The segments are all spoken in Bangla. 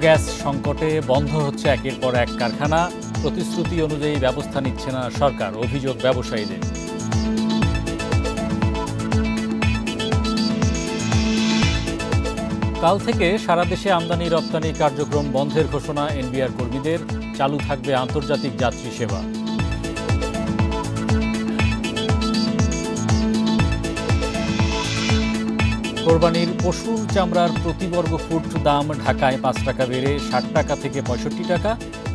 গ্যাস সংকটে বন্ধ হচ্ছে একের পর এক কারখানা। প্রতিশ্রুতি অনুযায়ী ব্যবস্থা নিচ্ছে না সরকার, অভিযোগ ব্যবসায়ীদের। কাল থেকে সারা দেশে আমদানি রপ্তানি কার্যক্রম বন্ধের ঘোষণা এনবিআর কর্মীদের। চালু থাকবে আন্তর্জাতিক যাত্রী সেবা। কোরবানির পশুর চামড়ার প্রতি বর্গ ফুট দাম ঢাকায় ৫ টাকা বেড়ে ৬০ টাকা থেকে ৬৫ টাকা,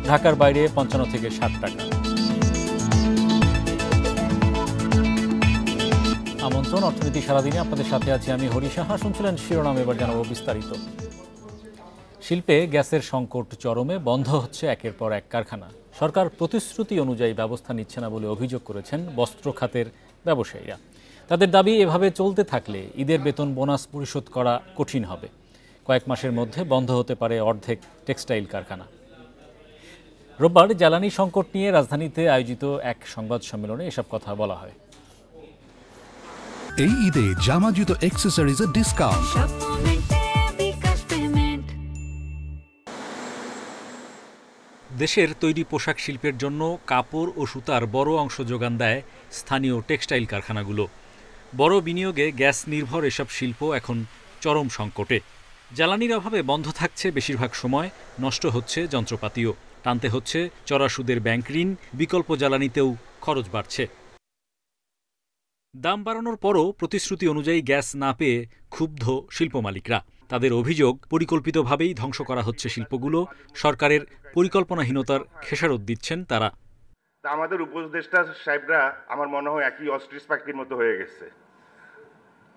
ঢাকার বাইরে ৫৫ থেকে ৬০ টাকা। আমন্ত্রণ অর্থনীতি সারাদিনে, আপনাদের সাথে আছি আমি হরি সাহা। শুনছিলেন শিরোনাম, এবার জানাবো বিস্তারিত। শিল্পে গ্যাসের সংকট চরমে, বন্ধ হচ্ছে একের পর এক কারখানা। সরকার প্রতিশ্রুতি অনুযায়ী ব্যবস্থা নিচ্ছে না বলে অভিযোগ করেছেন বস্ত্র খাতের ব্যবসায়ীরা। তাদের দাবি, এভাবে চলতে থাকলে ঈদের বেতন বোনাস পরিশোধ করা কঠিন হবে। কয়েক মাসের মধ্যে বন্ধ হতে পারে অর্ধেক টেক্সটাইল কারখানা। রোববার জ্বালানি সংকট নিয়ে রাজধানীতে আয়োজিত এক সংবাদ সম্মেলনে এসব কথা বলা হয়। এই ঈদে জামা জুতো অ্যাকসেসরিজের ডিসকাউন্ট। দেশের তৈরি পোশাক শিল্পের জন্য কাপড় ও সুতার বড় অংশ যোগান দেয় স্থানীয় টেক্সটাইল কারখানাগুলো। বড় বিনিয়োগে গ্যাস নির্ভর এসব শিল্প এখন চরম সংকটে। জ্বালানির অভাবে বন্ধ থাকছে বেশিরভাগ সময়, নষ্ট হচ্ছে যন্ত্রপাতিও, টানতে হচ্ছে চড়া সুদের ব্যাংক ঋণ, বিকল্প জ্বালানিতেও খরচ বাড়ছে। দাম বাড়ানোর পরও প্রতিশ্রুতি অনুযায়ী গ্যাস না পেয়ে ক্ষুব্ধ শিল্প মালিকরা। তাদের অভিযোগ, পরিকল্পিতভাবেই ধ্বংস করা হচ্ছে শিল্পগুলো। সরকারের পরিকল্পনাহীনতার খেসারত দিচ্ছেন তারা। আমাদের উপদেষ্টা সাহেবরা আমার মনে হয় একই অস্ট্রিচ পাখির মতো হয়ে গেছে।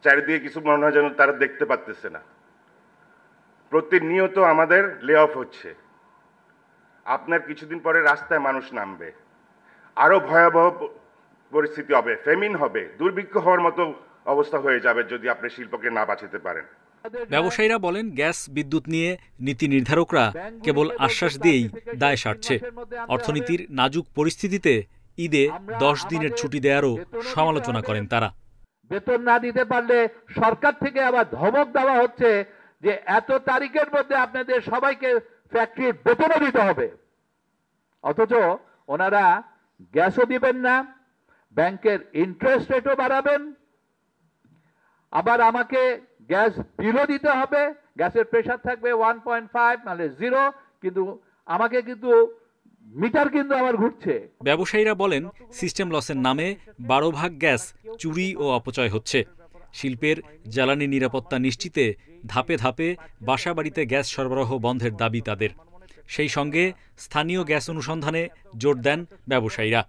চারিদিকে কিছু মনে হয় যেন তারা দেখতে পারতেছে না। প্রতিনিয়ত আমাদের লে অফ হচ্ছে। আপনার কিছুদিন পরে রাস্তায় মানুষ নামবে, আরো ভয়াবহ পরিস্থিতি হবে, ফেমিন হবে, দুর্ভিক্ষ হওয়ার মতো অবস্থা হয়ে যাবে যদি আপনি শিল্পকে না বাঁচাতে পারেন। ব্যবসায়ীরা বলেন, গ্যাস বিদ্যুৎ নিয়ে নীতি নির্ধারকরা কেবল আশ্বাস দিয়েই দায় সারছে। অর্থনীতির নাজুক পরিস্থিতিতে ঈদে 10 দিনের ছুটি দেওয়ারও সমালোচনা করেন তারা। বেতন না দিতে পারলে সরকার থেকে আবার ধমক দেওয়া হচ্ছে যে এত তারিখের মধ্যে আপনাদের সবাইকে ফ্যাক্টরির বেতনও দিতে হবে। অথচ ওনারা গ্যাসও দিবেন না, ব্যাংকের ইন্টারেস্ট রেটও বাড়াবেন, আবার আমাকে গ্যাস বিলও দিতে হবে। গ্যাসের প্রেসার থাকবে 1.5 নাহলে 0, কিন্তু আমাকে কিন্তু মিটার কিন্তু আমার ঘুরছে। ব্যবসায়ীরা বলেন, সিস্টেম লসের নামে 12 ভাগ গ্যাস চুরি ও অপচয় হচ্ছে। শিল্পের জ্বালানি নিরাপত্তা নিশ্চিতে ধাপে ধাপে বাসাবাড়িতে গ্যাস সরবরাহ বন্ধের দাবি তাদের। সেই সঙ্গে স্থানীয় গ্যাস অনুসন্ধানে জোর দেন ব্যবসায়ীরা।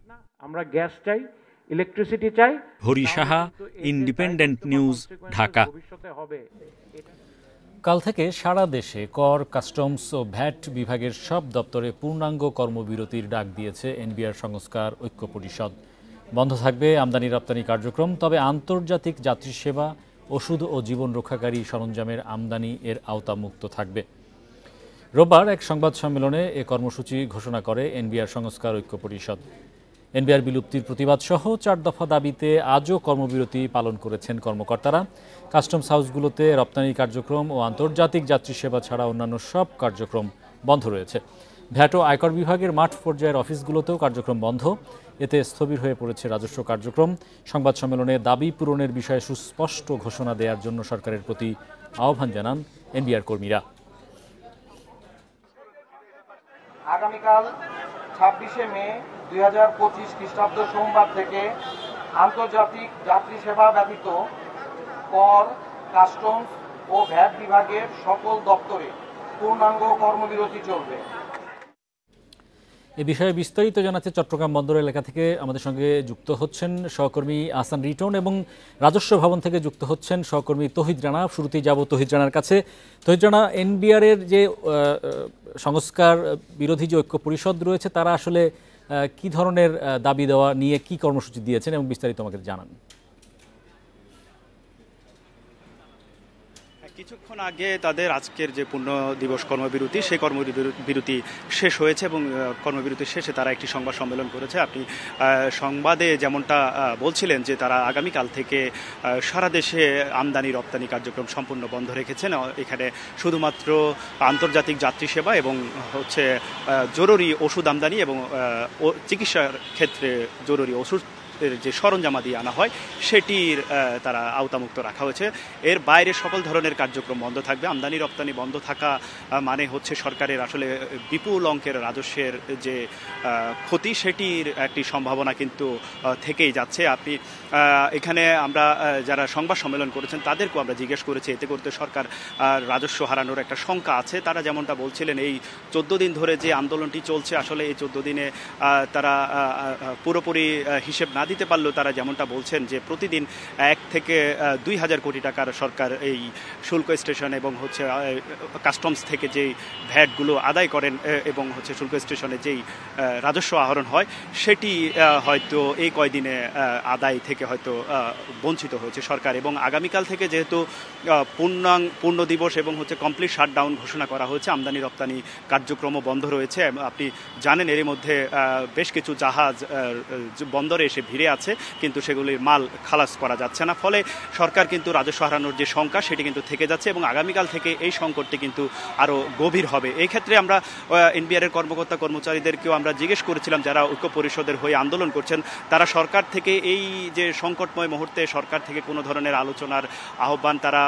আমরা গ্যাস চাই, ইলেকট্রিসিটি চাই। Hari Saha, independent news, Dhaka. কাল থেকে সারা দেশে কর, কাস্টমস ও ভ্যাট বিভাগের সব দপ্তরে পূর্ণাঙ্গ কর্মবিরতির ডাক দিয়েছে এনবিআর সংস্কার ঐক্য পরিষদ। বন্ধ থাকবে আমদানি রপ্তানি কার্যক্রম, তবে আন্তর্জাতিক যাত্রী সেবা, ওষুধ ও জীবন রক্ষাকারী সরঞ্জামের আমদানি এর আওতামুক্ত থাকবে। রোববার এক সংবাদ সম্মেলনে এ কর্মসূচি ঘোষণা করে এনবিআর সংস্কার ঐক্য পরিষদ। এনবিআর বিলুপ্তির প্রতিবাদ সহ 4 দফা দাবিতে আজও কর্মবিরতি পালন করেছেন কর্মকর্তারা। কাস্টমস হাউসগুলোতে রপ্তানি কার্যক্রম ও আন্তর্জাতিক যাত্রী সেবা ছাড়া অন্যান্য সব কার্যক্রম বন্ধ রয়েছে। ভ্যাট ও আয়কর বিভাগের মাঠ পর্যায়ের অফিসগুলোতেও কার্যক্রম বন্ধ। এতে স্থবির হয়ে পড়েছে রাজস্ব কার্যক্রম। সংবাদ সম্মেলনে দাবি পূরণের বিষয়ে সুস্পষ্ট ঘোষণা দেওয়ার জন্য সরকারের প্রতি আহ্বান জানান এনবিআর কর্মীরা। আগামীকাল 26শে মে 2025 খ্রিস্টাব্দ সোমবার থেকে আন্তর্জাতিক যাত্রী সেবা ব্যতীত কর, কাস্টমস ও ভ্যাট বিভাগের সকল দপ্তরে পূর্ণাঙ্গ কর্মবিরতি চলবে। এ বিষয়ে বিস্তারিত জানাতে চট্টগ্রাম বন্দর এলাকা থেকে আমাদের সঙ্গে যুক্ত হচ্ছেন সহকর্মী আহসান রিটন এবং রাজস্ব ভবন থেকে যুক্ত হচ্ছেন সহকর্মী তহিদ রানা। শুরুতেই যাব তহিদ রানার কাছে। তহিদ রানা, এনবিআরের যে সংস্কার বিরোধী যে ঐক্য পরিষদ রয়েছে, তারা আসলে কি ধরনের দাবি দেওয়া নিয়ে কি কর্মসূচি দিয়েছেন এবং বিস্তারিত আমাকে জানান। কিছুক্ষণ আগে তাদের আজকের যে পূর্ণ দিবস কর্মবিরতি সেই কর্মবিরতি শেষ হয়েছে এবং কর্মবিরতির শেষে তারা একটি সংবাদ সম্মেলন করেছে। আপনি সংবাদে যেমনটা বলছিলেন যে তারা আগামীকাল থেকে সারা দেশে আমদানি রপ্তানি কার্যক্রম সম্পূর্ণ বন্ধ রেখেছেন। এখানে শুধুমাত্র আন্তর্জাতিক যাত্রী সেবা এবং হচ্ছে জরুরি ওষুধ আমদানি এবং চিকিৎসার ক্ষেত্রে জরুরি ওষুধ যে সরঞ্জামাদি আনা হয় সেটির তারা আওতামুক্ত রাখা হয়েছে। এর বাইরে সকল ধরনের কার্যক্রম বন্ধ থাকবে। আমদানি রপ্তানি বন্ধ থাকা মানে হচ্ছে সরকারের আসলে বিপুল অঙ্কের রাজস্বের যে ক্ষতি সেটির একটি সম্ভাবনা কিন্তু থেকেই যাচ্ছে। আপনি এখানে আমরা যারা সংবাদ সম্মেলন করেছেন তাদেরকেও আমরা জিজ্ঞেস করেছি এতে করতে সরকার রাজস্ব হারানোর একটা শঙ্কা আছে। তারা যেমনটা বলছিলেন এই 14 দিন ধরে যে আন্দোলনটি চলছে আসলে এই 14 দিনে তারা পুরোপুরি হিসেব না দিতে পারলেও তারা যেমনটা বলছেন যে প্রতিদিন 1 থেকে 2,000 কোটি টাকার সরকার এই শুল্ক স্টেশন এবং হচ্ছে কাস্টমস থেকে যেই ভ্যাটগুলো আদায় করেন এবং হচ্ছে শুল্ক স্টেশনে যেই রাজস্ব আহরণ হয় সেটি হয়তো এই কয়দিনে আদায় থেকে হয়তো বঞ্চিত হয়েছে সরকার। এবং আগামীকাল থেকে যেহেতু পূর্ণ দিবস এবং হচ্ছে কমপ্লিট শাটডাউন ঘোষণা করা হয়েছে, আমদানি রপ্তানি কার্যক্রমও বন্ধ রয়েছে। আপনি জানেন এরই মধ্যে বেশ কিছু জাহাজ বন্দরে এসে ভিড়ে আছে কিন্তু সেগুলির মাল খালাস করা যাচ্ছে না। ফলে সরকার কিন্তু রাজস্ব হারানোর যে শঙ্কা সেটি কিন্তু থেকে যাচ্ছে এবং আগামীকাল থেকে এই সংকটটি কিন্তু আরও গভীর হবে। এই ক্ষেত্রে আমরা এনবিআর এর কর্মকর্তা কর্মচারীদেরকেও আমরা জিজ্ঞেস করেছিলাম যারা ঐক্য পরিষদের হয়ে আন্দোলন করছেন তারা সরকার থেকে এই যে সংকটময় মুহূর্তে সরকার থেকে কোনো ধরনের আলোচনার আহ্বান তারা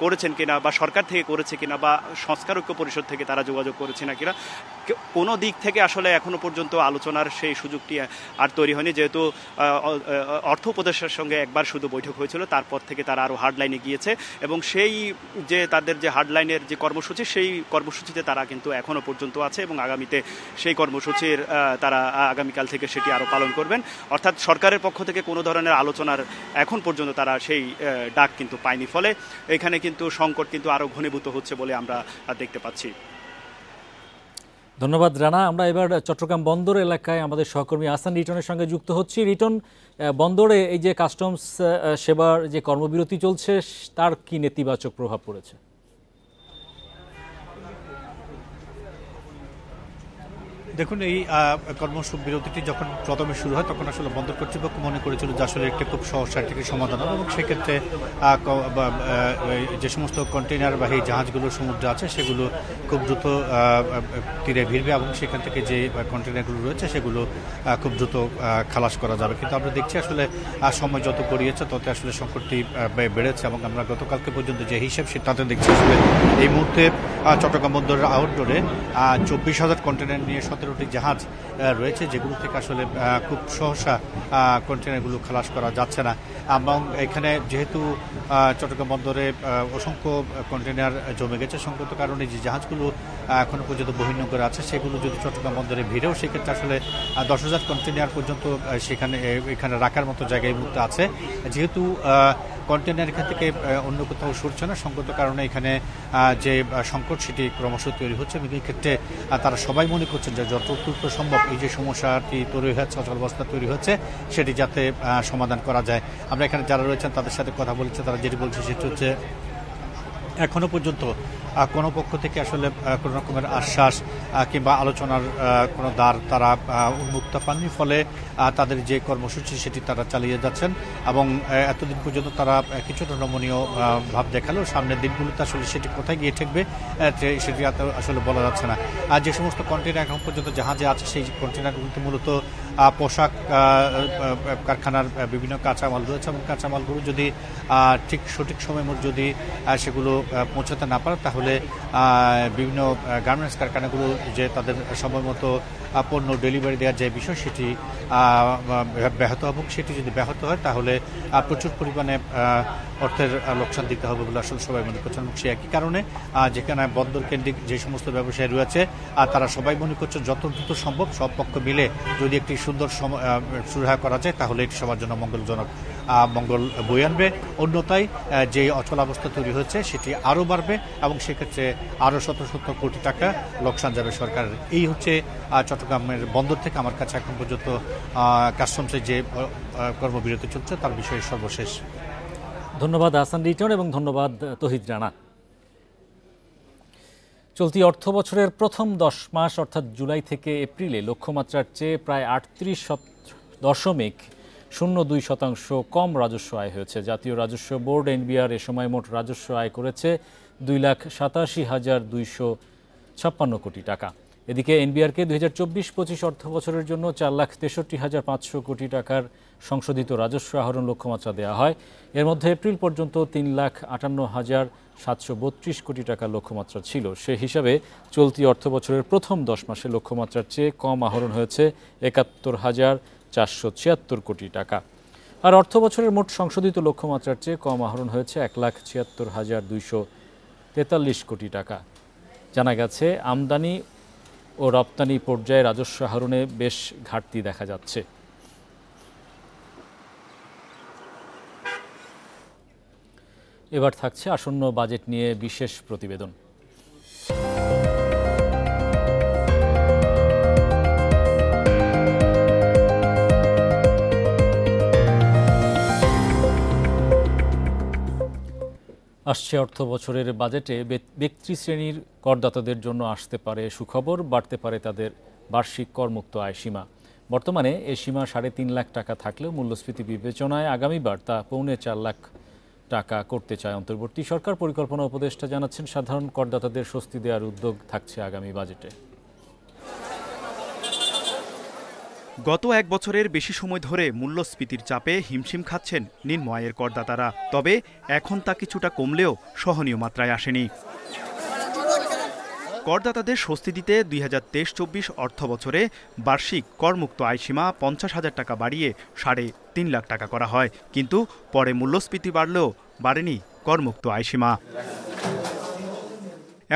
করেছেন কিনা বা সরকার থেকে করেছে কিনা বা সংস্কার ঐক্য পরিষদ থেকে তারা যোগাযোগ করেছে না কিনা। কোনো দিক থেকে আসলে এখনো পর্যন্ত আলোচনার সেই সুযোগটি আর তৈরি হয়নি। যেহেতু অর্থ উপদেষ্টার সঙ্গে একবার শুধু বৈঠক হয়েছিল, তারপর থেকে তারা আরও হার্ডলাইনে গিয়েছে এবং সেই যে তাদের যে হার্ডলাইনের যে কর্মসূচি সেই কর্মসূচিতে তারা কিন্তু এখনও পর্যন্ত আছে এবং আগামীতে সেই কর্মসূচির তারা আগামীকাল থেকে সেটি আরও পালন করবেন। অর্থাৎ সরকারের পক্ষ থেকে কোনো ধরনের আলোচনার এখন পর্যন্ত তারা সেই ডাক কিন্তু পায়নি। ফলে এখানে কিন্তু সংকট কিন্তু আরও ঘনীভূত হচ্ছে বলে আমরা দেখতে পাচ্ছি। ধন্যবাদ রানা। আমরা এবার চট্টগ্রাম বন্দর এলাকায় আমাদের সহকর্মী আহসান রিটনের সঙ্গে যুক্ত হচ্ছি। রিটন, বন্দরে এই যে কাস্টমস সেবার যে কর্মবিরতি চলছে তার কি নেতিবাচক প্রভাব পড়েছে? দেখুন, এই কর্মবিরতিটি যখন প্রথমে শুরু হয় তখন আসলে বন্দর কর্তৃপক্ষ মনে করেছিল যে আসলে একটি খুব সহজ একটি সমাধান হবে এবং সেক্ষেত্রে যে সমস্ত কন্টেইনারবাহী জাহাজগুলো সমুদ্রে আছে সেগুলো খুব দ্রুত তীরে ভিড়বে এবং সেখান থেকে যে কন্টেইনারগুলো রয়েছে সেগুলো খুব দ্রুত খালাস করা যাবে। কিন্তু আমরা দেখছি আসলে সময় যত গড়িয়েছে তত আসলে সংকটটি বেড়েছে এবং আমরা গতকালকে পর্যন্ত যে হিসাব তাতে দেখছি আসলে এই মুহূর্তে চট্টগ্রাম বন্দরের আউটডোরে 24,000 কন্টেইনার নিয়ে 17টি জাহাজ রয়েছে যেগুলো থেকে আসলে খুব সহসা কন্টেইনারগুলো খালাস করা যাচ্ছে না। এবং এখানে যেহেতু চট্টগ্রাম বন্দরে অসংখ্য কন্টেইনার জমে গেছে সংকট কারণে যে জাহাজগুলো এখনো পর্যন্ত বহির্নোঙরে আছে সেগুলো যদি চট্টগ্রাম বন্দরে ভিড়েও সেক্ষেত্রে আসলে 10,000 কন্টেইনার পর্যন্ত এখানে রাখার মতো জায়গা এই মুহূর্তে আছে। যেহেতু কন্টেইনার এখান থেকে অন্য কোথাও সরছে না সংকট কারণে এখানে যে সংকট সেটি ক্রমশ তৈরি হচ্ছে এবং এই ক্ষেত্রে তারা সবাই মনে করছেন যে যত দ্রুত সম্ভব এই যে সমস্যাটি তৈরি হচ্ছে অচলাবস্থা তৈরি হচ্ছে সেটি যাতে সমাধান করা যায়। আমরা এখানে যারা রয়েছেন তাদের সাথে কথা বলেছি, তারা যেটি বলছে সেটি হচ্ছে এখনো পর্যন্ত কোনো পক্ষ থেকে আসলে কোনো রকমের আশ্বাস কিংবা আলোচনার কোনো দ্বার তারা উন্মুক্ত পাননি। ফলে তাদের যে কর্মসূচি সেটি তারা চালিয়ে যাচ্ছেন এবং এতদিন পর্যন্ত তারা কিছুটা নমনীয় ভাব দেখালেও সামনের দিনগুলোতে আসলে সেটি কোথায় গিয়ে ঠেকবে সেটি আসলে বলা যাচ্ছে না। আর যে সমস্ত কন্টেইনার এখন পর্যন্ত জাহাজে আছে সেই কন্টেইনারগুলোতে মূলত পোশাক কারখানার বিভিন্ন কাঁচামাল রয়েছে এবং কাঁচামালগুলো যদি ঠিক সঠিক সময় মতো যদি সেগুলো পৌঁছাতে না পারে তাহলে বিভিন্ন গার্মেন্টস কারখানাগুলো যে তাদের সময় মতো পণ্য ডেলিভারি দেওয়ার যে বিষয় সেটি ব্যাহত হবে। সেটি যদি ব্যাহত হয় তাহলে প্রচুর পরিমাণে অর্থের লোকসান দিতে হবে বলে আসলে সবাই মনে করছেন এবং সে একই কারণে যেখানে বন্দর কেন্দ্রিক যে সমস্ত ব্যবসায়ী রয়েছে তারা সবাই মনে করছে যত দ্রুত সম্ভব সব পক্ষ মিলে যদি একটি সুন্দর সুরাহা করা যায় তাহলে এটি সবার জন্য মঙ্গলজনক মঙ্গল বয়ে আনবে। অন্যথায় যে অচলাবস্থা তৈরি হয়েছে সেটি আরও বাড়বে এবং সেক্ষেত্রে আরও শত শত কোটি টাকা লোকসান যাবে সরকারের। এই হচ্ছে চট্টগ্রামের বন্দর থেকে আমার কাছে এখন পর্যন্ত কাস্টমসের যে কর্মবিরতি চলছে তার বিষয়ে সর্বশেষ। ধন্যবাদ আহসান রিটন এবং ধন্যবাদ তহিদ রানা। চলতি অর্থ বছরের প্রথম 10 মাস অর্থাৎ জুলাই থেকে এপ্রিলে লক্ষ্যমাত্রার চেয়ে প্রায় 38.02% কম রাজস্ব আয় হয়েছে। জাতীয় রাজস্ব বোর্ড এনবিআর এ সময় মোট রাজস্ব আয় করেছে 2,87,256 কোটি টাকা। এদিকে এনবিআরকে 2024-25 অর্থ বছরের জন্য 4,63,500 কোটি টাকার সংশোধিত রাজস্ব আহরণ লক্ষ্যমাত্রা দেওয়া হয়। এর মধ্যে এপ্রিল পর্যন্ত 3,58,732 কোটি টাকার লক্ষ্যমাত্রা ছিল। সে হিসাবে চলতি অর্থ বছরের প্রথম 10 মাসে লক্ষ্যমাত্রার চেয়ে কম আহরণ হয়েছে 71,476 কোটি টাকা। আর অর্থ বছরের মোট সংশোধিত লক্ষ্যমাত্রার চেয়ে কম আহরণ হয়েছে 1,76,243 কোটি টাকা। জানা গেছে আমদানি ও রপ্তানি পর্যায়ে রাজস্ব আহরণে বেশ ঘাটতি দেখা যাচ্ছে। এবার থাকছে আসন্ন বাজেট নিয়ে বিশেষ প্রতিবেদন। আসছে অর্থ বছরের বাজেটে ব্যক্তি শ্রেণীর করদাতাদের জন্য আসতে পারে সুখবর, বাড়তে পারে তাদের বার্ষিক করমুক্ত আয় সীমা। বর্তমানে এ সীমা 3.5 লাখ টাকা থাকলেও মূল্যস্ফীতি বিবেচনায় আগামীবার তা 4.25 লাখ টাকা করতে চায় অন্তর্বর্তী সরকার। পরিকল্পনা উপদেষ্টা জানাচ্ছেন, সাধারণ করদাতাদের স্বস্তি দেওয়ার উদ্যোগ থাকছে আগামী বাজেটে। গত এক বছরের বেশি সময় ধরে মূল্যস্ফীতির চাপে হিমশিম খাচ্ছেন নিম্ন আয়ের করদাতারা। তবে এখন তা কিছুটা কমলেও সহনীয় মাত্রায় আসেনি। করদাতাদের স্বস্তি দিতে 2023-24 অর্থ বছরে বার্ষিক করমুক্ত আয়সীমা 50,000 টাকা বাড়িয়ে 3.5 লাখ টাকা করা হয়। কিন্তু পরে মূল্যস্ফীতি বাড়লেও বাড়েনি করমুক্ত আয়সীমা।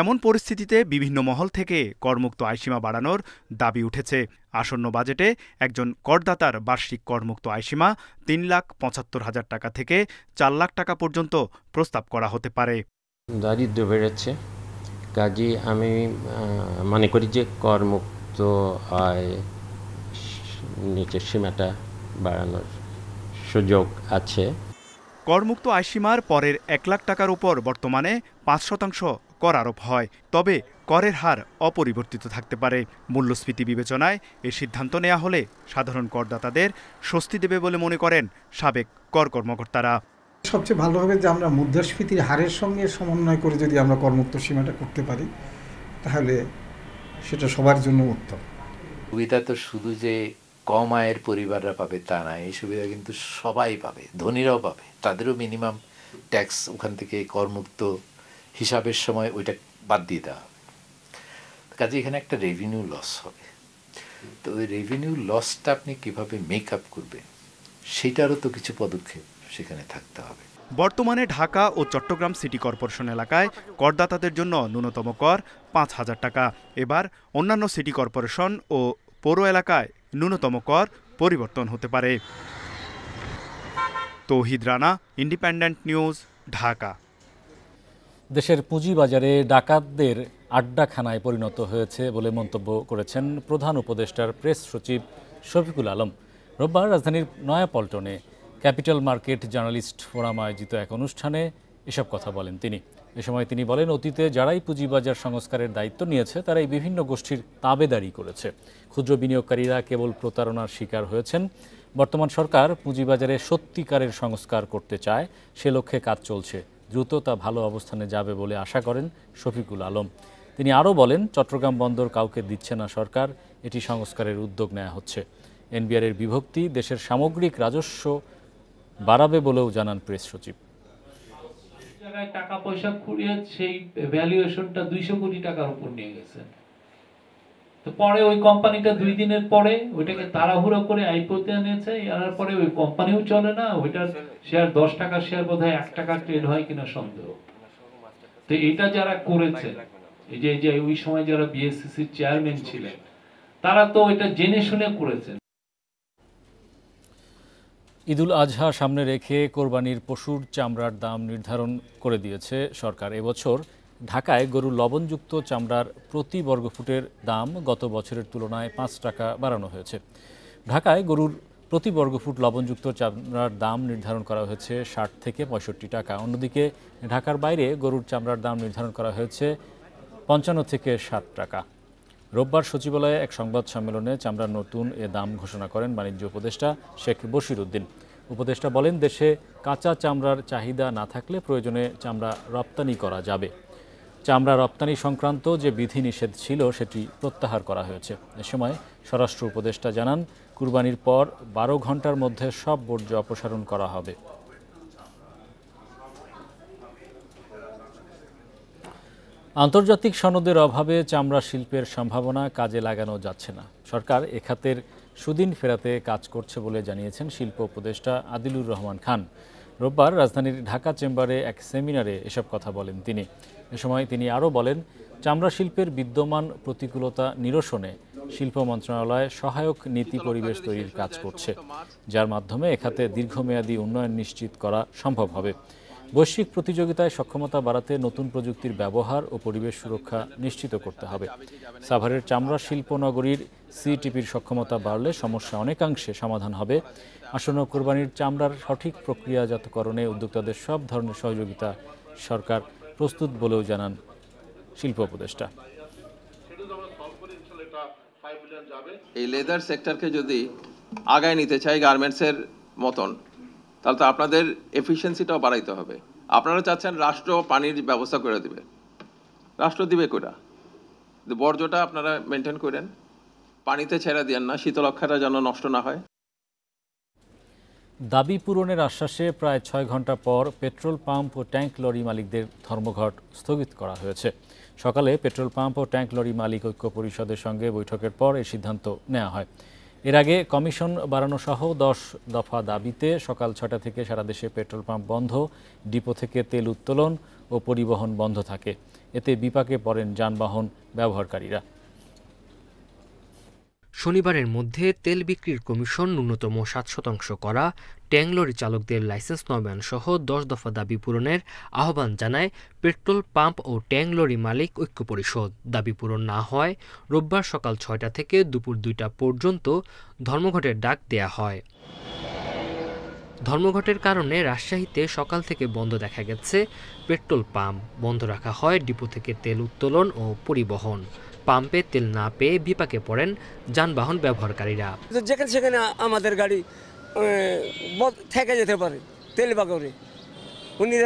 এমন পরিস্থিতিতে বিভিন্ন মহল থেকে করমুক্ত আয়সীমা বাড়ানোর দাবি উঠেছে। আসন্ন বাজেটে একজন করদাতার বার্ষিক করমুক্ত আয়সীমা 3,75,000 টাকা থেকে 4 লাখ টাকা পর্যন্ত প্রস্তাব করা হতে পারে। দারিদ্র বেড়েছে, কাজে আমি মনে করি যে করমুক্ত আয় নিচের সীমাটা বাড়ানোর সুযোগ আছে। করমুক্ত আয়সীমার পরের 1 লাখ টাকার উপর বর্তমানে 5% কর আরোপ হয়। তবে করের হার অপরিবর্তিত থাকতে পারে। মূল্যস্ফীতি বিবেচনায় এই সিদ্ধান্ত নেওয়া হলে সাধারণ করদাতাদের স্বস্তি দেবে বলে মনে করেন সাবেক কর কর্মকর্তারা। সবচেয়ে ভালো হবে যে আমরা মুদ্রাস্ফীতির হারের সঙ্গে সমন্বয় করে যদি আমরা করমুক্ত সীমাটা করতে পারি, তাহলে সেটা সবার জন্য উত্তম। সুবিধা তো শুধু যে কম আয়ের পরিবাররা পাবে তা না, এই সুবিধা কিন্তু সবাই পাবে, ধনীরাও পাবে। তাদেরও মিনিমাম ট্যাক্স ওখান থেকে করমুক্ত হিসাবের সময় ওইটা বাদ দিয়ে দেওয়া হবে। কাজে এখানে একটা রেভিনিউ লস হবে। তো ওই রেভিনিউ লসটা আপনি কিভাবে মেক আপ করবেন, সেটারও তো কিছু পদক্ষেপ সেখানে থাকতে হবে। বর্তমানে ঢাকা ও চট্টগ্রাম সিটি কর্পোরেশন এলাকায় করদাতাদের জন্য ন্যূনতম কর 5,000 টাকা। এবার অন্যান্য সিটি কর্পোরেশন ও পৌর এলাকায় ন্যূনতম কর পরিবর্তন হতে পারে। তৌহিদ রানা, ইন্ডিপেন্ডেন্ট নিউজ, ঢাকা। দেশের পুঁজিবাজারে ডাকাতদের আড্ডাখানায় পরিণত হয়েছে বলে মন্তব্য করেছেন প্রধান উপদেষ্টার প্রেস সচিব শফিকুল আলম। রোববার রাজধানীর নয়াপল্টনে ক্যাপিটাল মার্কেট জার্নালিস্ট ফোরাম আয়োজিত এক অনুষ্ঠানে এসব কথা বলেন তিনি। এ সময় তিনি বলেন, অতীতে যারাই পুঁজিবাজার সংস্কারের দায়িত্ব নিয়েছে তারাই বিভিন্ন গোষ্ঠীর তাবেদারি করেছে। ক্ষুদ্র বিনিয়োগকারীরা কেবল প্রতারণার শিকার হয়েছেন। বর্তমান সরকার পুঁজিবাজারে সত্যিকারের সংস্কার করতে চায়, সে লক্ষ্যে কাজ চলছে। দ্রুত তা ভালো অবস্থানে যাবে বলে আশা করেন শফিকুল আলম। তিনি আরও বলেন, চট্টগ্রাম বন্দর কাউকে দিচ্ছে না সরকার, এটি সংস্কারের উদ্যোগ নেওয়া হচ্ছে। এনবিআরের বিভক্তি দেশের সামগ্রিক রাজস্ব বাড়াবে বলেও জানান প্রেস সচিব। জায়গায় টাকা পয়সা খুঁড়িয়ে সেই ভ্যালুয়েশনটা 200 কোটি টাকার উপর নিয়ে গেছেন। তো পরে ওই কোম্পানিটা 2 দিনের পরে ওইটাকে তাড়াহুড়ো করে আইপিওতে এনেছে, এর পরে ওই কোম্পানিও চলে না, ওইটার শেয়ার 10 টাকার শেয়ার বোধহয় 1 টাকা ট্রেড হয় কিনা সন্দেহ। তো এটা যারা করেছে, এই যে ওই সময় যারা বিএসসিসির চেয়ারম্যান ছিলেন, তারা তো এটা জেনে শুনে করেছেন। ঈদুল আজহা সামনে রেখে কোরবানির পশুর চামড়ার দাম নির্ধারণ করে দিয়েছে সরকার। এবছর ঢাকায় গরুর লবণযুক্ত চামড়ার প্রতি বর্গফুটের দাম গত বছরের তুলনায় 5 টাকা বাড়ানো হয়েছে। ঢাকায় গরুর প্রতি বর্গফুট লবণযুক্ত চামড়ার দাম নির্ধারণ করা হয়েছে 60 থেকে 65 টাকা। অন্যদিকে ঢাকার বাইরে গরুর চামড়ার দাম নির্ধারণ করা হয়েছে 55 থেকে 60 টাকা। রোববার সচিবালয়ে এক সংবাদ সম্মেলনে চামড়ার নতুন এ দাম ঘোষণা করেন বাণিজ্য উপদেষ্টা শেখ বশির উদ্দিন। উপদেষ্টা বলেন, দেশে কাঁচা চামড়ার চাহিদা না থাকলে প্রয়োজনে চামড়া রপ্তানি করা যাবে। চামড়া রপ্তানি সংক্রান্ত যে বিধিনিষেধ ছিল সেটি প্রত্যাহার করা হয়েছে। এ সময় স্বরাষ্ট্র উপদেষ্টা জানান, কুরবানির পর 12 ঘন্টার মধ্যে সব বর্জ্য অপসারণ করা হবে। আন্তর্জাতিক সনদের অভাবে চামড়া শিল্পের সম্ভাবনা কাজে লাগানো যাচ্ছে না। সরকার এ খাতের সুদিন ফেরাতে কাজ করছে বলে জানিয়েছেন শিল্প উপদেষ্টা আদিলুর রহমান খান। রোববার রাজধানীর ঢাকা চেম্বারে এক সেমিনারে এসব কথা বলেন তিনি। এ সময় তিনি আরও বলেন, চামড়া শিল্পের বিদ্যমান প্রতিকূলতা নিরসনে শিল্প মন্ত্রণালয় সহায়ক নীতি পরিবেশ তৈরির কাজ করছে, যার মাধ্যমে এ খাতে দীর্ঘমেয়াদী উন্নয়ন নিশ্চিত করা সম্ভব হবে। বৈশ্বিক প্রতিযোগিতায় সক্ষমতা বাড়াতে নতুন প্রযুক্তির ব্যবহার ও পরিবেশ সুরক্ষা নিশ্চিত করতে হবে। সাভারের চামড়া শিল্প নগরীর সিটিপির সক্ষমতা বাড়লে সমস্যা অনেকাংশে সমাধান হবে। আসন্ন কোরবানির চামড়ার সঠিক প্রক্রিয়াজাতকরণে উদ্যোক্তাদের সব ধরনের সহযোগিতা সরকার প্রস্তুত বলেও জানান শিল্প উপদেষ্টা। এই লেদার সেক্টরকে যদি আগায় নিতে চাই গার্মেন্টসের মতন, তাহলে তো আপনাদের এফিসিয়েন্সিটাও বাড়াইতে হবে। আপনারা চাচ্ছেন রাষ্ট্র পানির ব্যবস্থা করে দেবে, রাষ্ট্র দিবে কইরা, বর্জ্যটা আপনারা মেনটেন করেন, পানিতে ছেড়ে দেন না, শীতলক্ষাটা যেন নষ্ট না হয়। দাবি পূরণের আশ্বাসে প্রায় 6 ঘন্টা পর পেট্রোল পাম্প ও ট্যাঙ্ক লরি মালিকদের ধর্মঘট স্থগিত করা হয়েছে। সকালে পেট্রোল পাম্প ও ট্যাঙ্ক লরি মালিক ঐক্য পরিষদের সঙ্গে বৈঠকের পর এই সিদ্ধান্ত নেওয়া হয়। এর আগে কমিশন বাড়ানো সহ 10 দফা দাবিতে সকাল 6টা থেকে সারা দেশে পেট্রোল পাম্প বন্ধ, ডিপো থেকে তেল উত্তোলন ও পরিবহন বন্ধ থাকে। এতে বিপাকে পড়েন যানবাহন ব্যবহারকারীরা। শনিবারের মধ্যে তেল বিক্রির কমিশন ন্যূনতম 7% করা, ট্যাঙ্ক লরি চালকদের লাইসেন্স নবায়ন সহ 10 দফা দাবি পূরণের আহ্বান জানায় পেট্রোল পাম্প ও ট্যাঙ্ক লরি মালিক ঐক্য পরিষদ। দাবি পূরণ না হয় রোববার সকাল 6টা থেকে দুপুর 2টা পর্যন্ত ধর্মঘটের ডাক দেয়া হয়। ধর্মঘটের কারণে রাজশাহীতে সকাল থেকে বন্ধ দেখা গেছে পেট্রোল পাম্প, বন্ধ রাখা হয় ডিপো থেকে তেল উত্তোলন ও পরিবহন। পাম্পে তেল না পেয়ে বিপাকে পড়েন যানবাহন ব্যবহারকারীরা। যেখানে সেখানে আমাদের গাড়ি থেকে যেতে পারে তেল বাগরে। উনি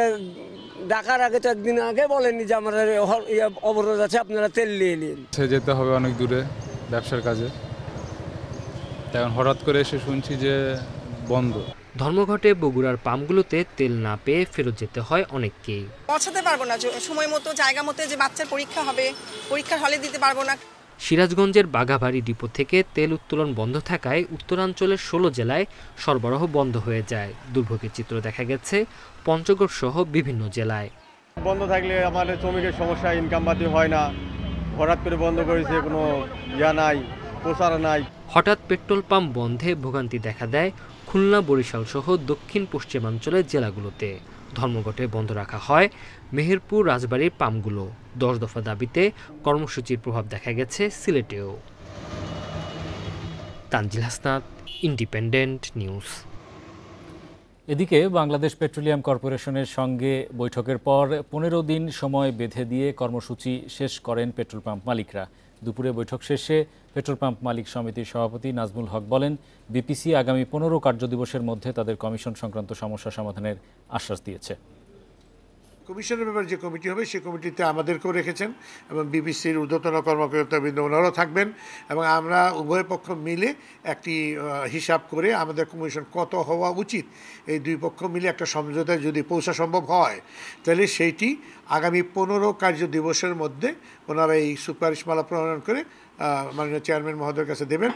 ডাকার আগে তো একদিন আগে বলেননি যে আমরা অবরোধ আছে, আপনারা তেল নিয়ে নিন। যেতে হবে অনেক দূরে ব্যবসার কাজে, এখন হঠাৎ করে এসে শুনছি যে বন্ধ। ধর্মঘটে বগুড়ার পাম্পগুলোতে তেল না পেয়ে ফেরত যেতে হয় অনেককেই। পৌঁছাতে পারবো না সময় মতো, জায়গা মতো, যে বাচ্চার পরীক্ষা হবে পরীক্ষার হলে দিতে পারবো না। সিরাজগঞ্জের বাঘাবাড়ি ডিপো থেকে তেল উত্তোলন বন্ধ থাকায় উত্তরাঞ্চলের 16 জেলায় সরবরাহ বন্ধ হয়ে যায়। দুর্ভোগের চিত্র দেখা গেছে পঞ্চগড় সহ বিভিন্ন জেলায়। বন্ধ থাকলে আমাদের শ্রমিকের সমস্যা, ইনকাম পাতি হয় না। হঠাৎ করে বন্ধ করেছে, কোনো নাই, প্রচার নাই। হঠাৎ পেট্রোল পাম্প বন্ধে ভোগান্তি দেখা দেয় খুলনা, বরিশাল সহ দক্ষিণ পশ্চিমাঞ্চলের জেলাগুলোতে। ধর্মঘটে বন্ধ রাখা হয় মেহেরপুর, রাজবাড়ির পাম্পগুলো। 10 দফা দাবিতে কর্মসূচির প্রভাব দেখা গেছে সিলেটেও। Tanzil Hasnat, Independent news. এদিকে বাংলাদেশ পেট্রোলিয়াম কর্পোরেশনের সঙ্গে বৈঠকের পর 15 দিন সময় বেঁধে দিয়ে কর্মসূচি শেষ করেন পেট্রোল পাম্প মালিকরা। দুপুরে বৈঠক শেষে পেট্রোল পাম্প মালিক সমিতির সভাপতি নাজমুল হক বলেন, বিপিসি আগামী 15 কার্যদিবসের মধ্যে তাদের কমিশন সংক্রান্ত সমস্যা সমাধানের আশ্বাস দিয়েছে। কমিশনের ব্যাপারে যে কমিটি হবে সেই কমিটিতে আমাদেরকেও রেখেছেন এবং বিবিসির ঊর্ধ্বতন কর্মকর্তাবৃন্দ ওনারাও থাকবেন এবং আমরা উভয় পক্ষ মিলে একটি হিসাব করে আমাদের কমিশন কত হওয়া উচিত, এই দুই পক্ষ মিলে একটা সমঝোতায় যদি পৌঁছা সম্ভব হয় তাহলে সেইটি আগামী 15 কার্য দিবসের মধ্যে ওনারা এই সুপারিশমালা প্রণয়ন করে মাননীয় চেয়ারম্যান মহোদয়ের কাছে দেবেন।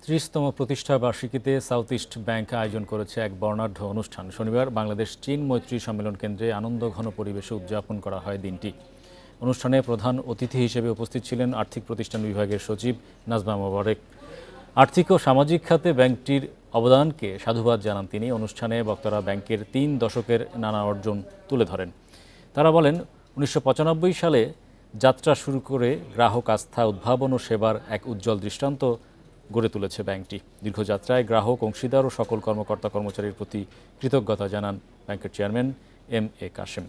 30তম প্রতিষ্ঠা বার্ষিকীতে সাউথ ইস্ট ব্যাংক আয়োজন করেছে এক বর্ণাঢ্য অনুষ্ঠান। শনিবার বাংলাদেশ চীন মৈত্রী সম্মেলন কেন্দ্রে আনন্দঘন পরিবেশে উদযাপন করা হয় দিনটি। অনুষ্ঠানে প্রধান অতিথি হিসেবে উপস্থিত ছিলেন আর্থিক প্রতিষ্ঠান বিভাগের সচিব নাজমা মোবারক। আর্থিক ও সামাজিক খাতে ব্যাংকটির অবদানকে সাধুবাদ জানান তিনি। অনুষ্ঠানে বক্তারা ব্যাংকের 3 দশকের নানা অর্জন তুলে ধরেন। তারা বলেন, 1995 সালে যাত্রা শুরু করে গ্রাহক আস্থা, উদ্ভাবন ও সেবার এক উজ্জ্বল দৃষ্টান্ত গড়ে তুলেছে ব্যাংকটি। দীর্ঘযাত্রায় গ্রাহক, অংশীদার ও সকল কর্মকর্তা কর্মচারীর প্রতি কৃতজ্ঞতা জানান ব্যাংকের চেয়ারম্যান এম এ কাশেম।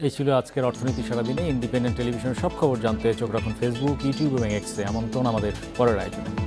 এই ছিল আজকের অর্থনীতি সারাদিনে। ইন্ডিপেন্ডেন্ট টেলিভিশনের সব খবর জানতে চোখ রাখুন ফেসবুক, ইউটিউব এবং এক্সে। আমন্ত্রণ আমাদের পরের আয়োজনে।